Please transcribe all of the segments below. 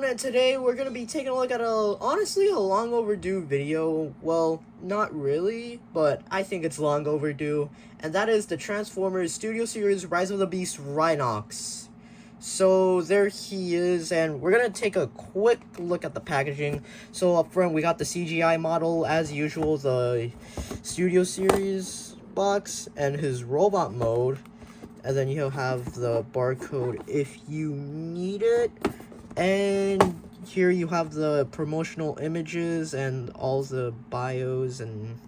and today we're going to be taking a look at honestly a long overdue video. Well, not really, but I think it's long overdue. And that is the Transformers Studio Series Rise of the Beast Rhinox. So there he is, and we're going to take a quick look at the packaging. So up front we got the CGI model, as usual, the Studio Series box, and his robot mode. And then you'll have the barcode if you need it. And here you have the promotional images and all the bios and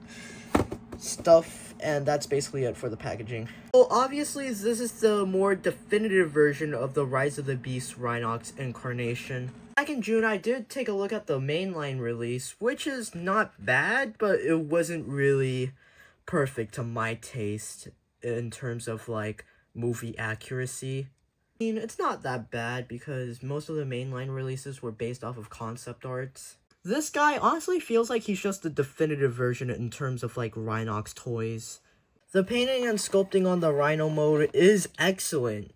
stuff, and that's basically it for the packaging. So obviously this is the more definitive version of the Rise of the Beast Rhinox incarnation. Back in June I did take a look at the mainline release, which is not bad, but it wasn't really perfect to my taste in terms of like movie accuracy. I mean, it's not that bad because most of the mainline releases were based off of concept arts. This guy honestly feels like he's just the definitive version in terms of like Rhinox toys. The painting and sculpting on the Rhino mode is excellent.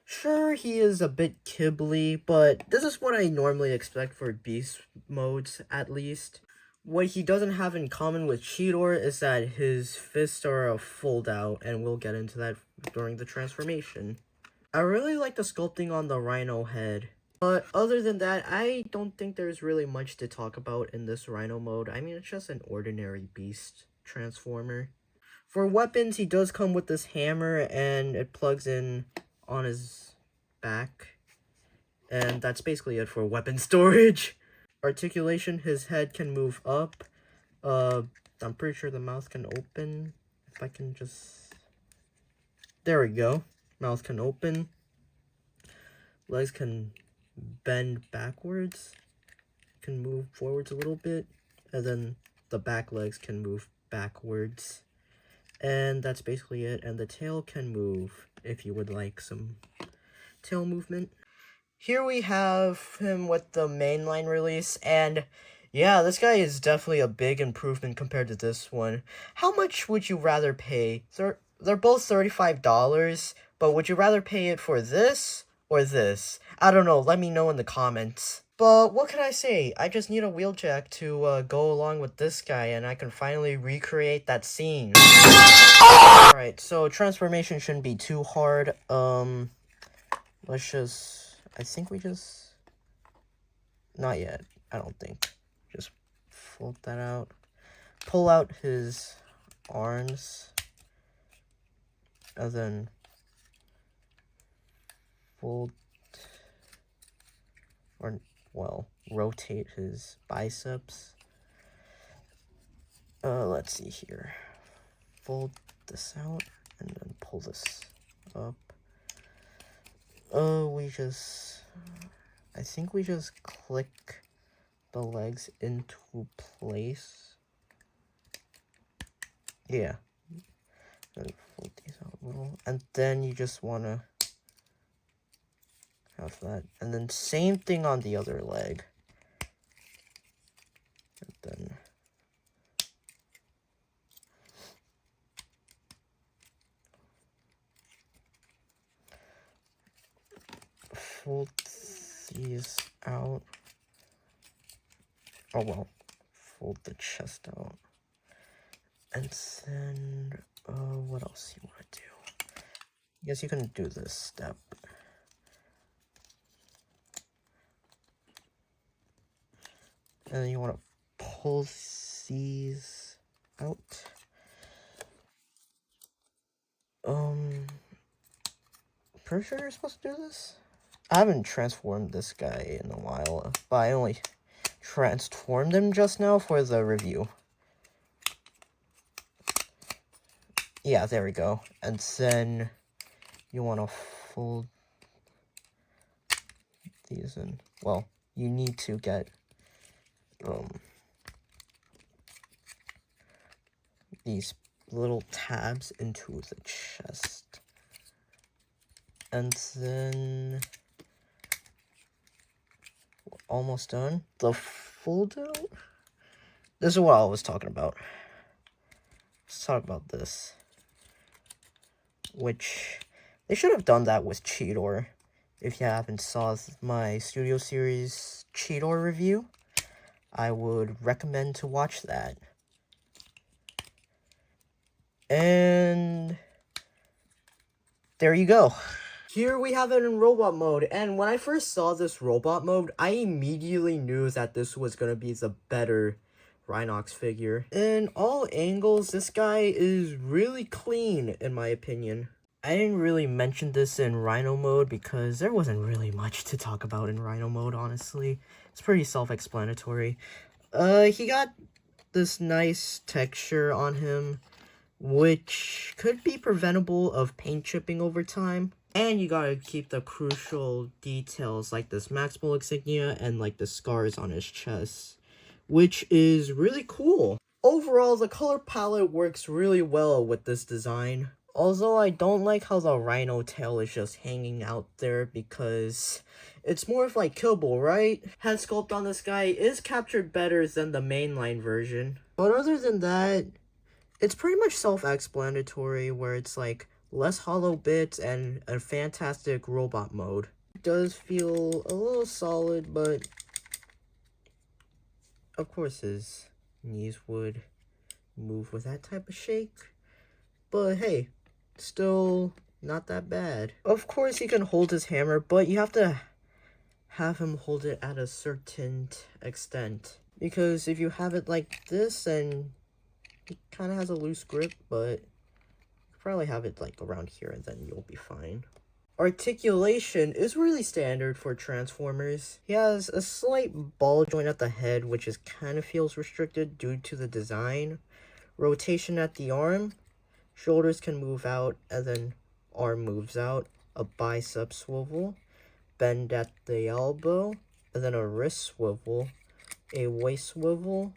Sure, he is a bit kibbly, but this is what I normally expect for Beast modes, at least. What he doesn't have in common with Cheetor is that his fists are a fold out, and we'll get into that during the transformation. I really like the sculpting on the Rhino head, but other than that, I don't think there's really much to talk about in this Rhino mode. I mean, it's just an ordinary Beast Transformer. For weapons, he does come with this hammer, and it plugs in on his back, and that's basically it for weapon storage. Articulation, his head can move up. I'm pretty sure the mouth can open. If I can just... There we go. Mouth can open. Legs can bend backwards. Can move forwards a little bit. And then the back legs can move backwards. And that's basically it. And the tail can move if you would like some tail movement. Here we have him with the mainline release. And yeah, this guy is definitely a big improvement compared to this one. How much would you rather pay? They're both $35. But would you rather pay it for this or this? I don't know, let me know in the comments. But what can I say? I just need a wheeljack to go along with this guy, and I can finally recreate that scene. Alright, so transformation shouldn't be too hard. Let's just... I think we just... Not yet, I don't think. Just fold that out. Pull out his arms. And then... fold, or, well, rotate his biceps. Let's see here. Fold this out, and then pull this up. I think we just click the legs into place. Yeah. Then fold these out a little, and then you just wanna have that, and then same thing on the other leg, and then fold these out. Oh well, fold the chest out, and then what else you want to do? I guess you can do this step. And then you want to pull these out. Pretty sure you're supposed to do this? I haven't transformed this guy in a while, but I only transformed him just now for the review. Yeah, there we go. And then you want to fold these in. Well, you need to get these little tabs into the chest, and then we're almost done. The fold out, this is what I was talking about. Let's talk about this, which they should have done that with Cheetor. If you haven't saw my Studio Series Cheetor review, I would recommend to watch that. And there you go. Here we have it in robot mode, and when I first saw this robot mode, I immediately knew that this was going to be the better Rhinox figure. In all angles, this guy is really clean, in my opinion. I didn't really mention this in Rhino mode because there wasn't really much to talk about in Rhino mode, honestly. It's pretty self-explanatory. He got this nice texture on him, which could be preventable of paint chipping over time. And you gotta keep the crucial details like this Maximal insignia and like the scars on his chest, which is really cool. Overall, the color palette works really well with this design. Although I don't like how the rhino tail is just hanging out there because it's more of like Kibble, right? Head sculpt on this guy is captured better than the mainline version. But other than that, it's pretty much self-explanatory where it's like less hollow bits and a fantastic robot mode. It does feel a little solid, but of course his knees would move with that type of shake. But hey, still not that bad. Of course he can hold his hammer, but you have to have him hold it at a certain extent. Because if you have it like this, then it kind of has a loose grip, but you probably have it like around here and then you'll be fine. Articulation is really standard for Transformers. He has a slight ball joint at the head, which is kind of feels restricted due to the design. Rotation at the arm. Shoulders can move out, and then arm moves out. A bicep swivel. Bend at the elbow, and then a wrist swivel. A waist swivel.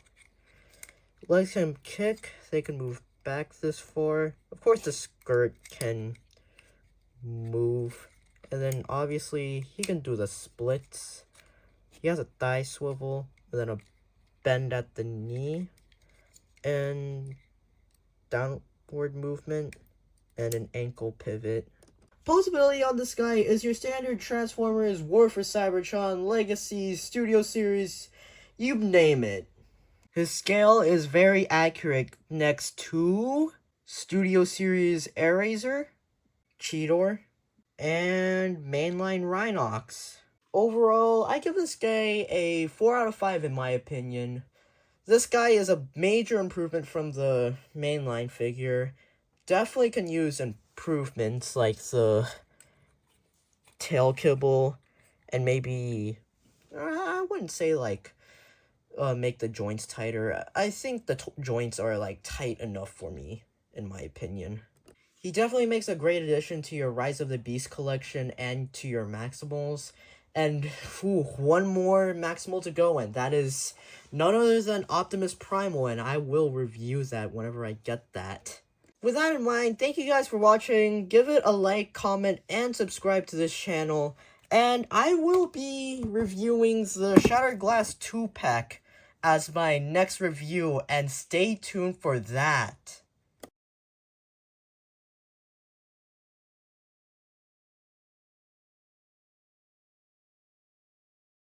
Legs can kick. They can move back this far. Of course, the skirt can move. And then, obviously, he can do the splits. He has a thigh swivel, and then a bend at the knee. And downward movement, and an ankle pivot. Posability on this guy is your standard Transformers, War for Cybertron, Legacy, Studio Series, you name it. His scale is very accurate next to Studio Series Eraser, Cheetor, and mainline Rhinox. Overall, I give this guy a 4 out of 5 in my opinion. This guy is a major improvement from the mainline figure. Definitely can use improvements like the tail kibble and maybe, I wouldn't say like make the joints tighter. I think the joints are like tight enough for me, in my opinion. He definitely makes a great addition to your Rise of the Beast collection and to your Maximals. And one more Maximal to go, and that is none other than Optimus Primal, and I will review that whenever I get that. With that in mind, thank you guys for watching. Give it a like, comment, and subscribe to this channel. And I will be reviewing the Shattered Glass 2-pack as my next review, and stay tuned for that.